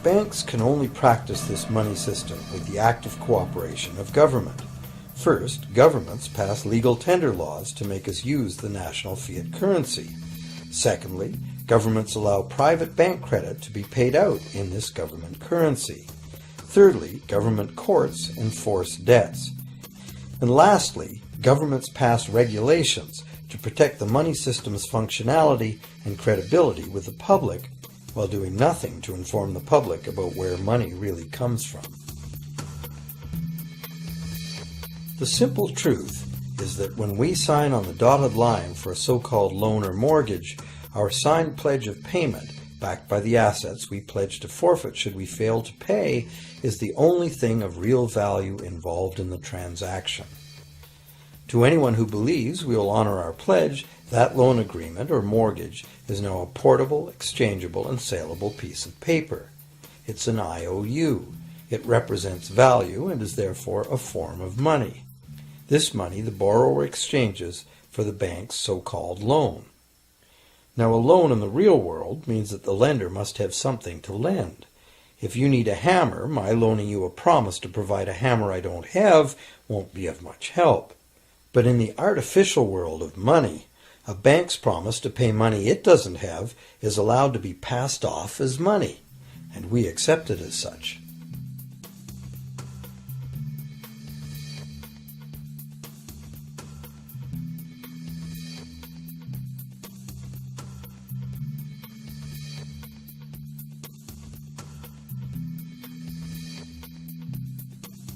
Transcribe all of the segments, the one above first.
Banks can only practice this money system with the active cooperation of government. First, governments pass legal tender laws to make us use the national fiat currency. Secondly, governments allow private bank credit to be paid out in this government currency. Thirdly, government courts enforce debts. And lastly, governments pass regulations to protect the money system's functionality and credibility with the public, while doing nothing to inform the public about where money really comes from. The simple truth is that when we sign on the dotted line for a so-called loan or mortgage, our signed pledge of payment, backed by the assets we pledge to forfeit should we fail to pay, is the only thing of real value involved in the transaction. To anyone who believes we will honor our pledge, that loan agreement or mortgage is now a portable, exchangeable, and saleable piece of paper. It's an IOU. It represents value and is therefore a form of money. This money the borrower exchanges for the bank's so-called loan. Now, a loan in the real world means that the lender must have something to lend. If you need a hammer, my loaning you a promise to provide a hammer I don't have won't be of much help. But in the artificial world of money, a bank's promise to pay money it doesn't have is allowed to be passed off as money, and we accept it as such.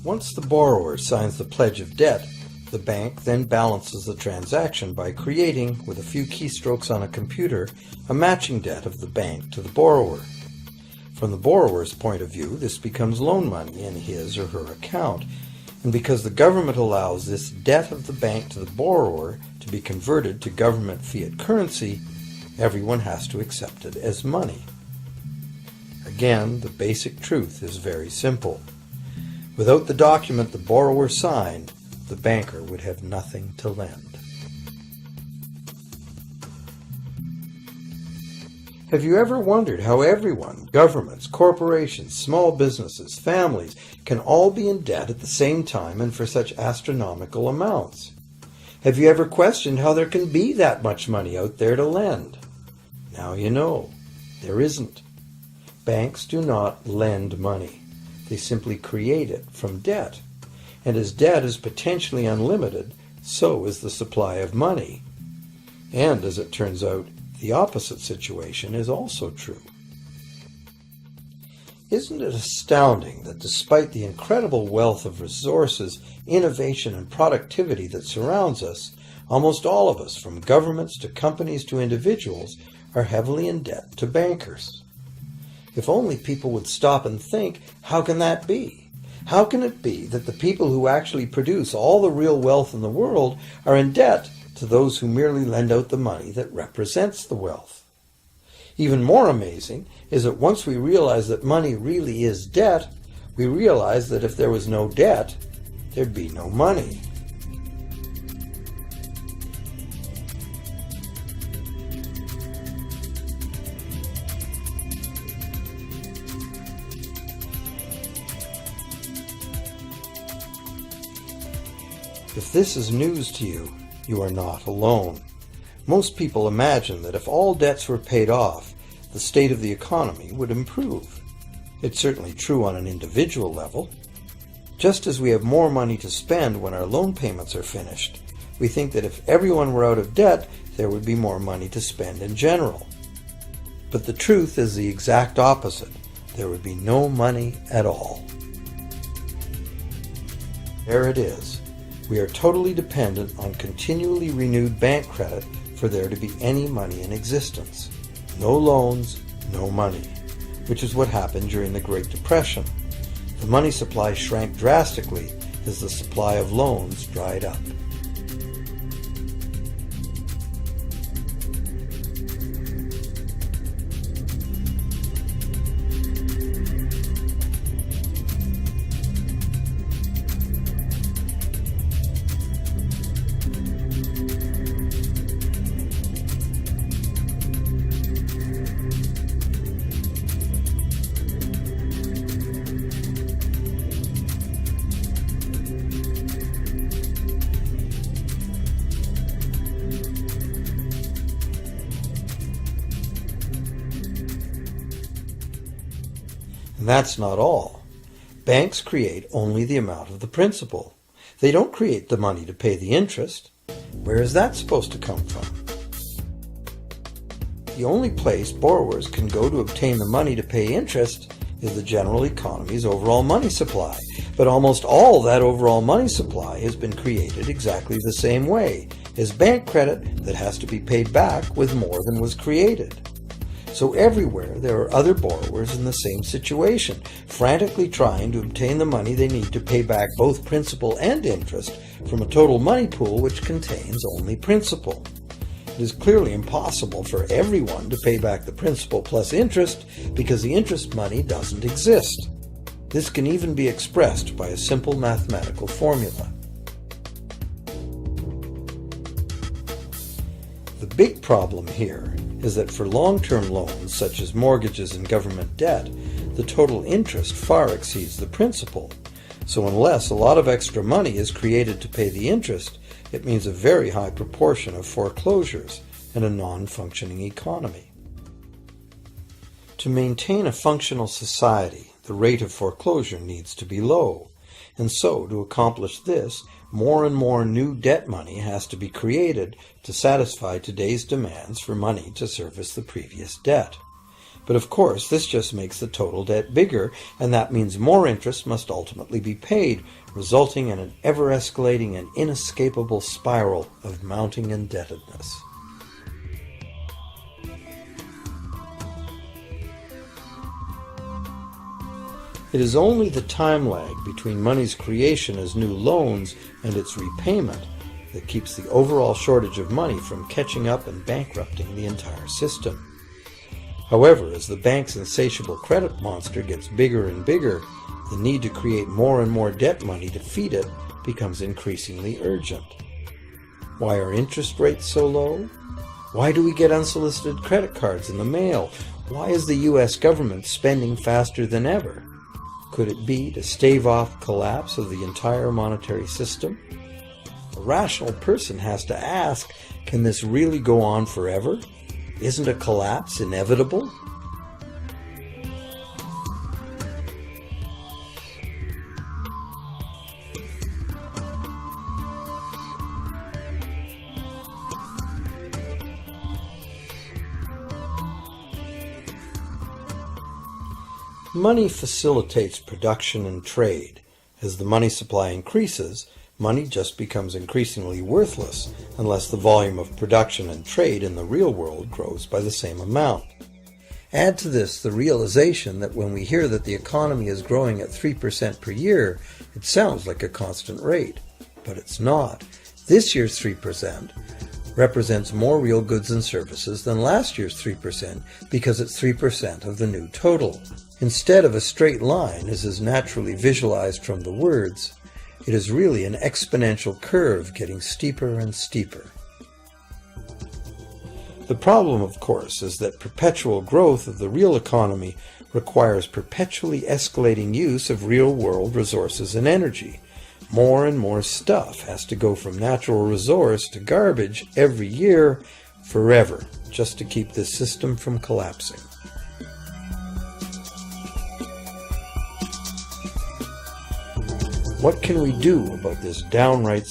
Once the borrower signs the pledge of debt, the bank then balances the transaction by creating, with a few keystrokes on a computer, a matching debt of the bank to the borrower. From the borrower's point of view, this becomes loan money in his or her account, and because the government allows this debt of the bank to the borrower to be converted to government fiat currency, everyone has to accept it as money. Again, the basic truth is very simple. Without the document the borrower signed, the banker would have nothing to lend. Have you ever wondered how everyone, governments, corporations, small businesses, families, can all be in debt at the same time and for such astronomical amounts? Have you ever questioned how there can be that much money out there to lend? Now you know. There isn't. Banks do not lend money. They simply create it from debt. And as debt is potentially unlimited, so is the supply of money. And as it turns out, the opposite situation is also true. Isn't it astounding that despite the incredible wealth of resources, innovation, and productivity that surrounds us, almost all of us, from governments to companies to individuals, are heavily in debt to bankers? If only people would stop and think, how can that be? How can it be that the people who actually produce all the real wealth in the world are in debt to those who merely lend out the money that represents the wealth? Even more amazing is that once we realize that money really is debt, we realize that if there was no debt, there'd be no money. If this is news to you, you are not alone. Most people imagine that if all debts were paid off, the state of the economy would improve. It's certainly true on an individual level. Just as we have more money to spend when our loan payments are finished, we think that if everyone were out of debt, there would be more money to spend in general. But the truth is the exact opposite. There would be no money at all. There it is. We are totally dependent on continually renewed bank credit for there to be any money in existence. No loans, no money, which is what happened during the Great Depression. The money supply shrank drastically as the supply of loans dried up. And that's not all. Banks create only the amount of the principal. They don't create the money to pay the interest. Where is that supposed to come from? The only place borrowers can go to obtain the money to pay interest is the general economy's overall money supply. But almost all that overall money supply has been created exactly the same way, as bank credit that has to be paid back with more than was created. So everywhere there are other borrowers in the same situation, frantically trying to obtain the money they need to pay back both principal and interest from a total money pool which contains only principal. It is clearly impossible for everyone to pay back the principal plus interest because the interest money doesn't exist. This can even be expressed by a simple mathematical formula. The big problem here is that for long-term loans such as mortgages and government debt, the total interest far exceeds the principal. So unless a lot of extra money is created to pay the interest, it means a very high proportion of foreclosures and a non-functioning economy. To maintain a functional society, the rate of foreclosure needs to be low. And so, to accomplish this, more and more new debt money has to be created to satisfy today's demands for money to service the previous debt. But of course, this just makes the total debt bigger, and that means more interest must ultimately be paid, resulting in an ever-escalating and inescapable spiral of mounting indebtedness. It is only the time lag between money's creation as new loans and its repayment that keeps the overall shortage of money from catching up and bankrupting the entire system. However, as the bank's insatiable credit monster gets bigger and bigger, the need to create more and more debt money to feed it becomes increasingly urgent. Why are interest rates so low? Why do we get unsolicited credit cards in the mail? Why is the U.S. government spending faster than ever? Could it be to stave off collapse of the entire monetary system? A rational person has to ask, can this really go on forever? Isn't a collapse inevitable? Money facilitates production and trade. As the money supply increases, money just becomes increasingly worthless unless the volume of production and trade in the real world grows by the same amount. Add to this the realization that when we hear that the economy is growing at 3% per year, it sounds like a constant rate, but it's not. This year's 3% represents more real goods and services than last year's 3% because it's 3% of the new total. Instead of a straight line, as is naturally visualized from the words, it is really an exponential curve getting steeper and steeper. The problem, of course, is that perpetual growth of the real economy requires perpetually escalating use of real-world resources and energy. More and more stuff has to go from natural resource to garbage every year, forever, just to keep this system from collapsing. What can we do about this downright